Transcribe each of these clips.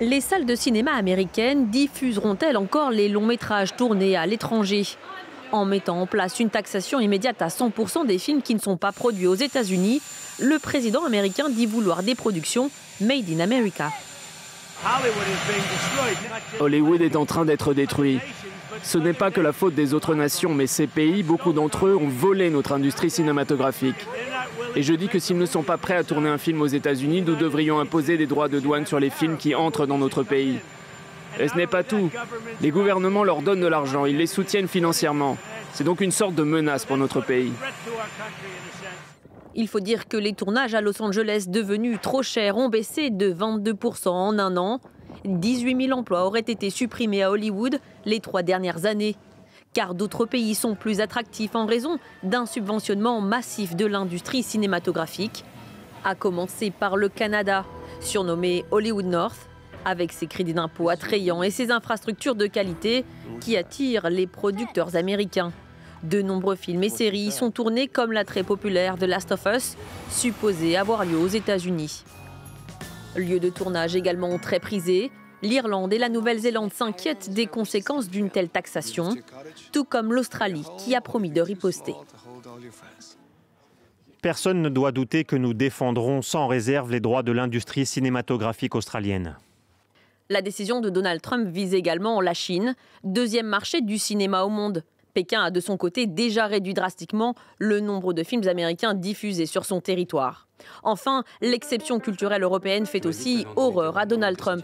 Les salles de cinéma américaines diffuseront-elles encore les longs métrages tournés à l'étranger? En mettant en place une taxation immédiate à 100% des films qui ne sont pas produits aux États-Unis, le président américain dit vouloir des productions Made in America. Hollywood est en train d'être détruit. Ce n'est pas que la faute des autres nations, mais ces pays, beaucoup d'entre eux, ont volé notre industrie cinématographique. Et je dis que s'ils ne sont pas prêts à tourner un film aux États-Unis, nous devrions imposer des droits de douane sur les films qui entrent dans notre pays. Et ce n'est pas tout. Les gouvernements leur donnent de l'argent, ils les soutiennent financièrement. C'est donc une sorte de menace pour notre pays. Il faut dire que les tournages à Los Angeles, devenus trop chers, ont baissé de 22% en un an. 18 000 emplois auraient été supprimés à Hollywood les 3 dernières années. Car d'autres pays sont plus attractifs en raison d'un subventionnement massif de l'industrie cinématographique, à commencer par le Canada, surnommé Hollywood North, avec ses crédits d'impôt attrayants et ses infrastructures de qualité qui attirent les producteurs américains. De nombreux films et séries sont tournés comme la très populaire The Last of Us, supposée avoir lieu aux États-Unis. Lieu de tournage également très prisé, l'Irlande et la Nouvelle-Zélande s'inquiètent des conséquences d'une telle taxation, tout comme l'Australie qui a promis de riposter. Personne ne doit douter que nous défendrons sans réserve les droits de l'industrie cinématographique australienne. La décision de Donald Trump vise également la Chine, deuxième marché du cinéma au monde. Pékin a de son côté déjà réduit drastiquement le nombre de films américains diffusés sur son territoire. Enfin, l'exception culturelle européenne fait aussi horreur à Donald Trump.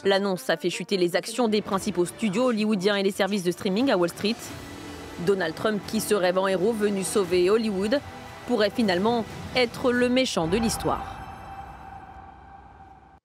L'annonce a fait chuter les actions des principaux studios hollywoodiens et les services de streaming à Wall Street. Donald Trump, qui se rêve en héros venu sauver Hollywood, pourrait finalement être le méchant de l'histoire.